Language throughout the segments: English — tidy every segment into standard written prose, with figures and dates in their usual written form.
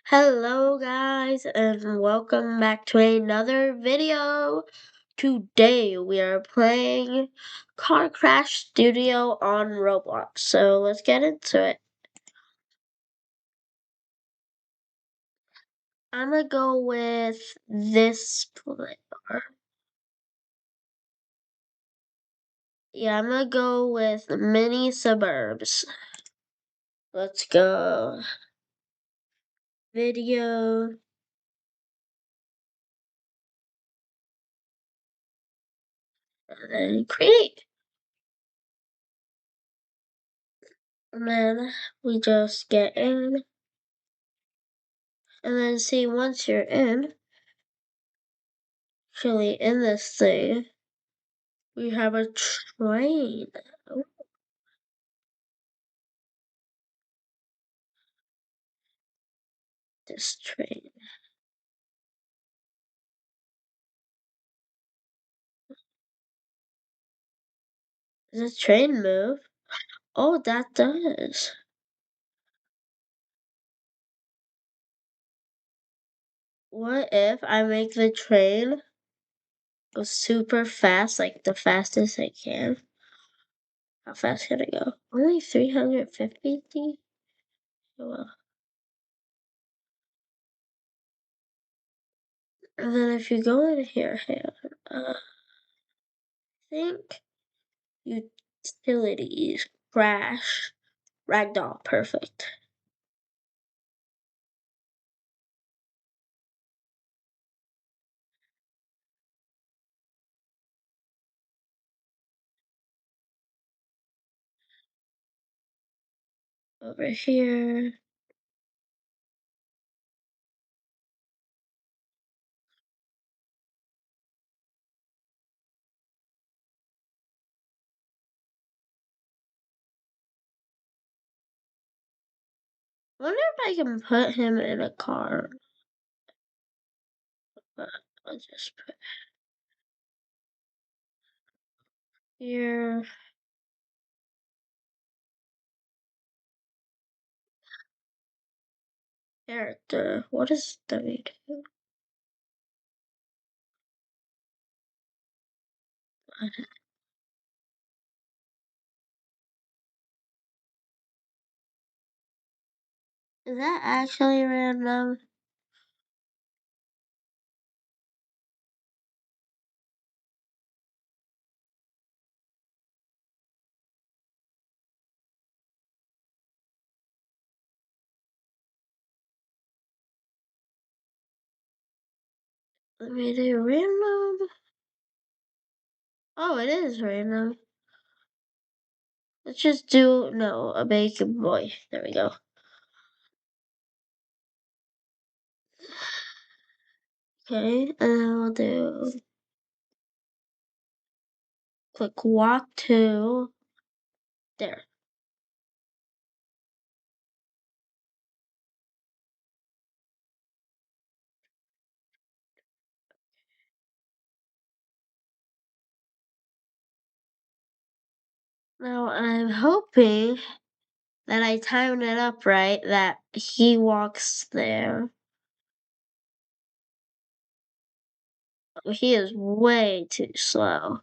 Hello guys and welcome back to another video. Today we are playing Car Crash Studio on Roblox. So let's get into it. I'm gonna go with this player. Yeah, I'm gonna go with mini suburbs. Let's go. Video. And then create. And then we just get in. And then see, once you're in, actually in this thing, we have a train. Oh, this train. Does the train move? Oh, that does. What if I make the train go super fast, like the fastest I can? How fast can it go? Only 350? Well, and then if you go in here, I think utilities, crash, ragdoll, perfect. Over here. Wonder if I can put him in a car. But I'll just put here. Character. What is W2? Is that actually random? Let me do random. Oh, it is random. Let's just do, no, a bacon boy. There we go. Okay, and then we'll do click walk to there. Now I'm hoping that I timed it up right, that he walks there. Oh, he is way too slow.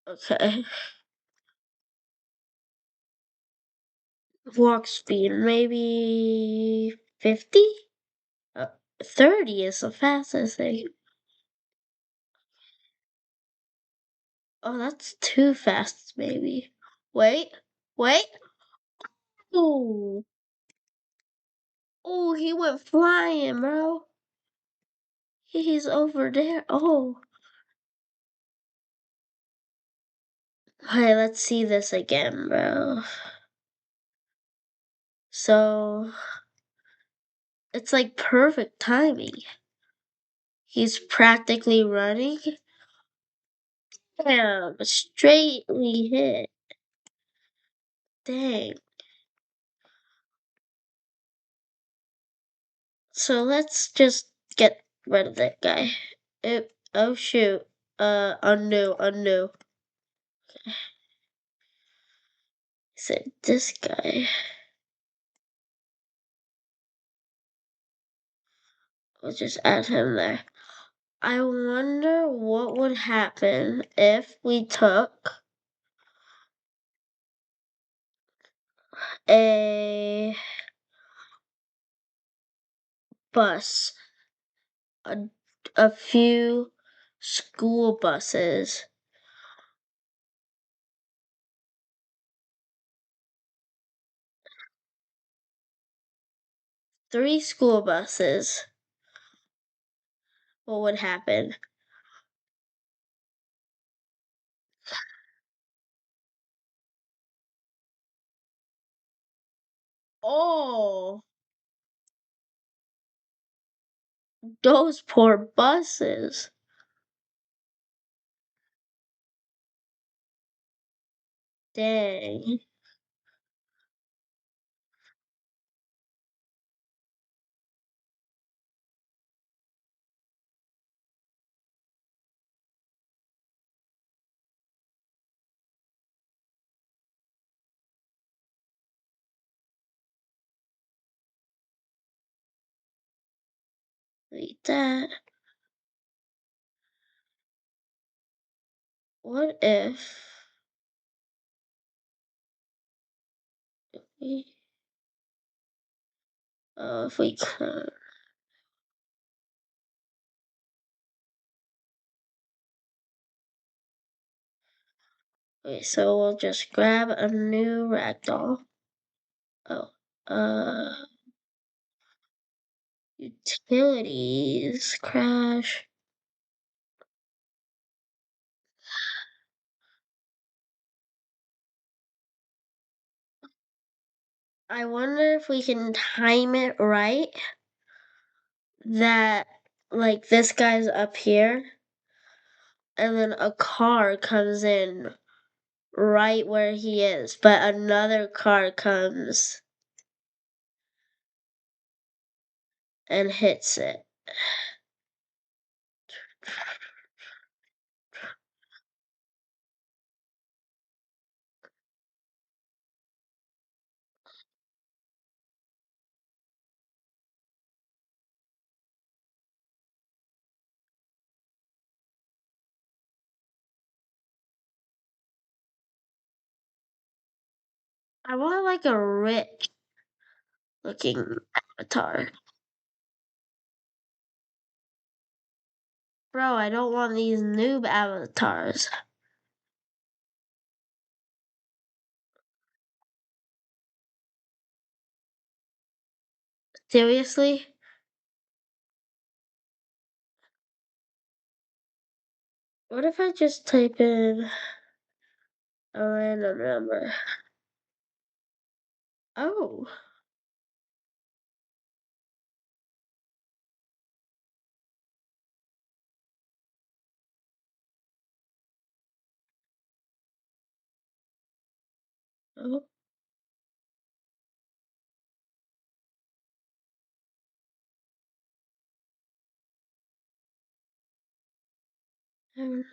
Okay. Walk speed, maybe 50? 30 is the fastest thing. Oh, that's too fast, maybe. Wait, wait. Oh, oh, he went flying, bro. He's over there. Oh. Okay, let's see this again, bro. So, it's like perfect timing. He's practically running. Damn, straightly hit. Dang. So let's just get rid of that guy. Oh shoot. Undo, undo. Is it this guy? We'll just add him there. I wonder what would happen if we took a bus, a, a few school buses, three school buses. What would happen? Oh, those poor buses. Dang. Like that. What we, if we could? Okay, so we'll just grab a new ragdoll. Oh, utilities crash. I wonder if we can time it right that like this guy's up here and then a car comes in right where he is, but another car comes and hits it. I want like a rich looking avatar. Bro, I don't want these noob avatars. Seriously? What if I just type in a random number? Oh, oh, um,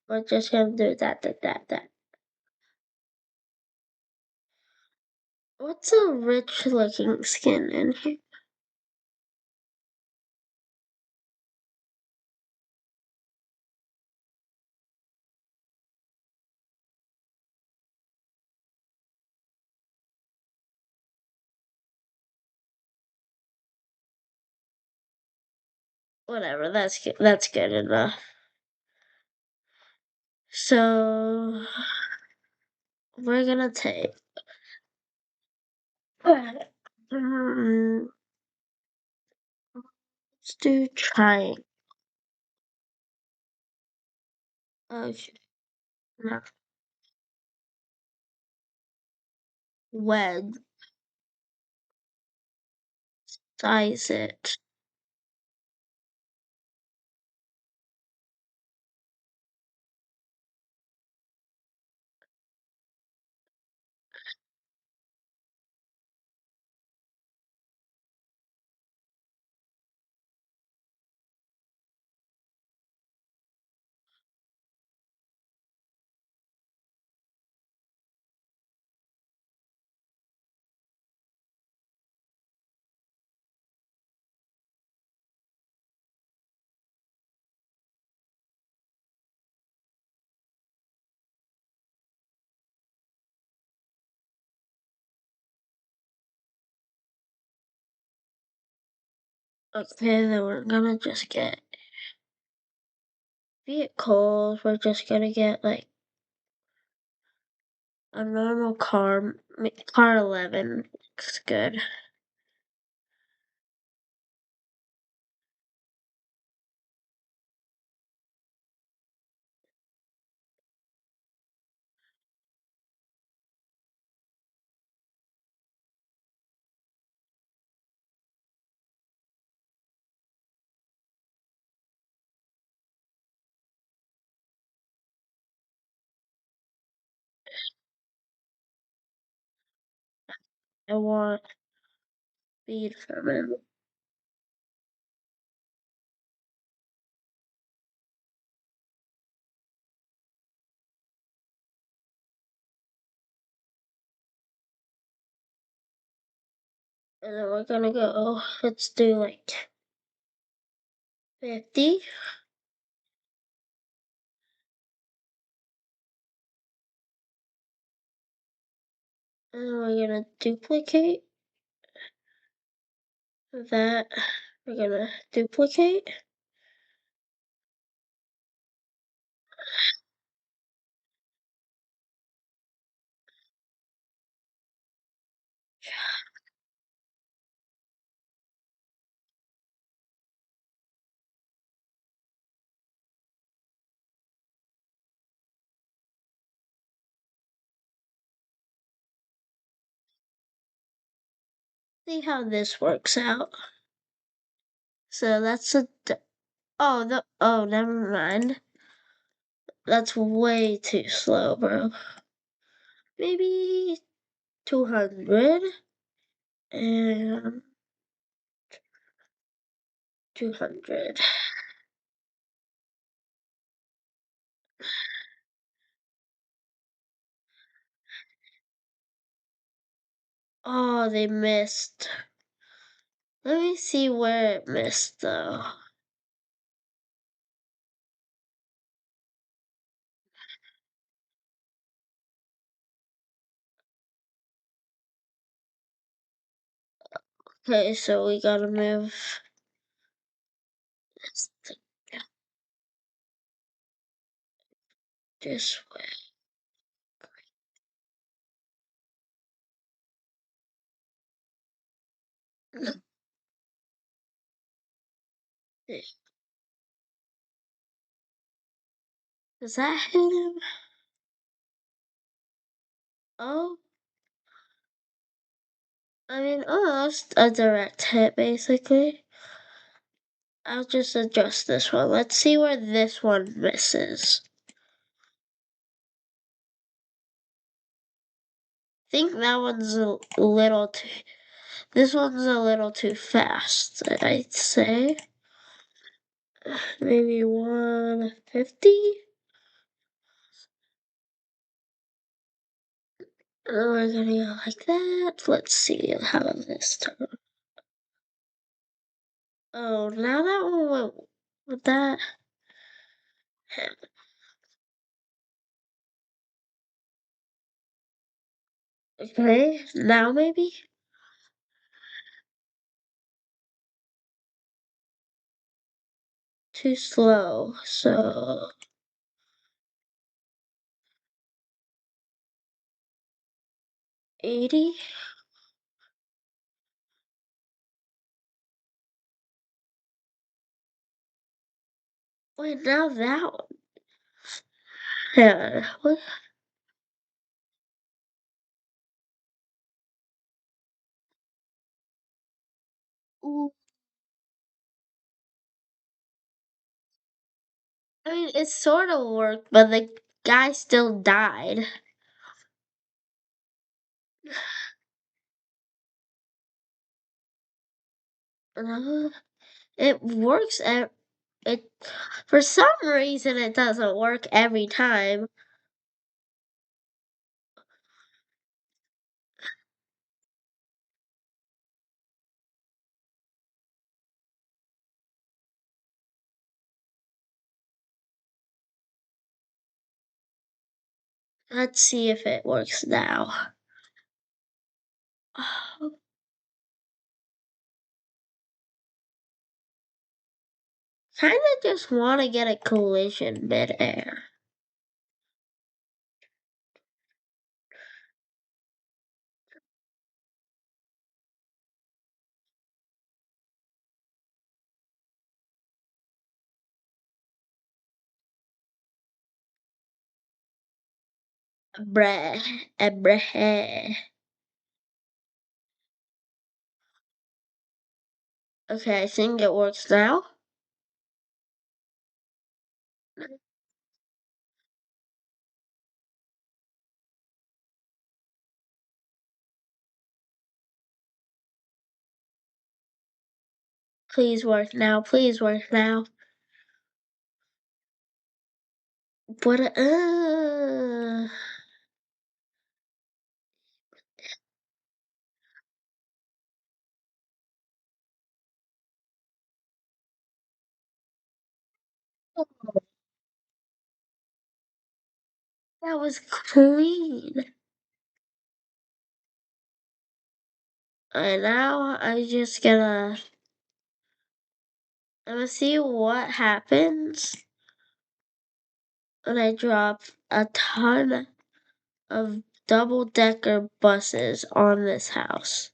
we're just gonna do that. What's a rich looking skin in here? Whatever, that's good enough. So we're gonna take let's do triangle. Okay, now wedge, size it. Okay, then we're gonna just get vehicles. We're just gonna get like a normal car. Car 11 looks good. I want speed from him. And then we're gonna go, let's do like 50. And then we're gonna duplicate that. We're gonna duplicate. See how this works out. So that's oh, never mind. That's way too slow, bro. Maybe 200 and 200. Oh, they missed. Let me see where it missed though. Okay, so we gotta move this thing this way. Does that hit him? Oh, I mean, almost a direct hit, basically. I'll just adjust this one. Let's see where this one misses. I think that one's a little too. This one's a little too fast, I'd say. Maybe 150? And then we're gonna go like that. Let's see how this turns. Oh, now that one went with that. Okay, now maybe? Too slow, so 80? Wait, now that one. Yeah, what? Ooh, I mean, it sort of worked, but the guy still died. Uh, it works. It for some reason it doesn't work every time. Let's see if it works now. kind of just want to get a collision midair. Bruh, bruh. Okay, I think it works now. Please work now. Please work now. What? That was clean. And now I'm gonna see what happens when I drop a ton of double-decker buses on this house.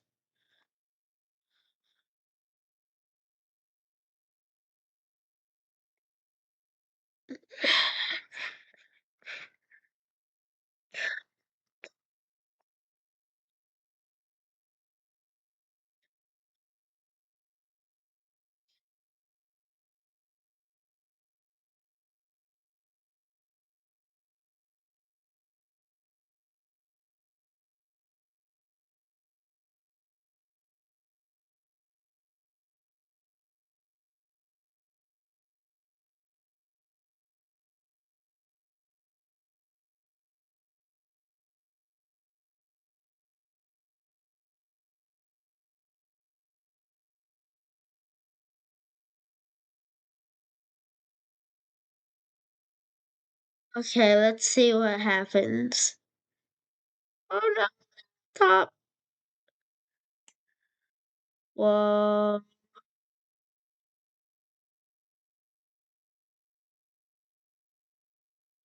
Okay, let's see what happens. Oh no, top. Whoa.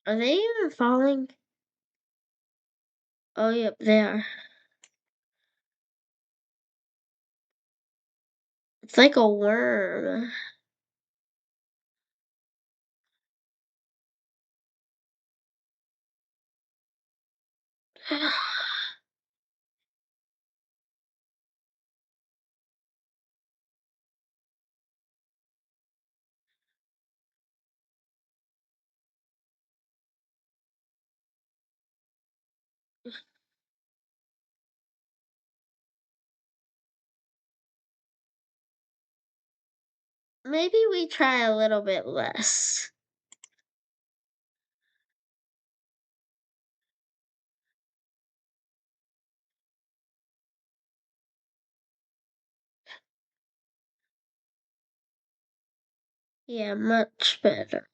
Are they even falling? Oh, yep, they are. It's like a worm. Maybe we try a little bit less. Yeah, much better.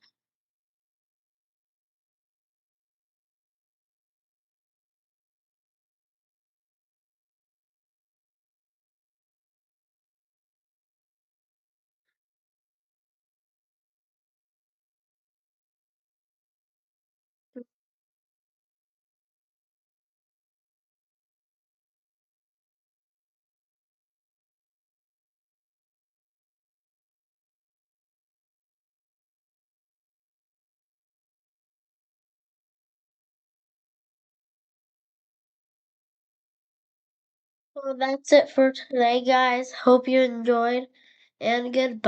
Well, that's it for today, guys. Hope you enjoyed, and goodbye.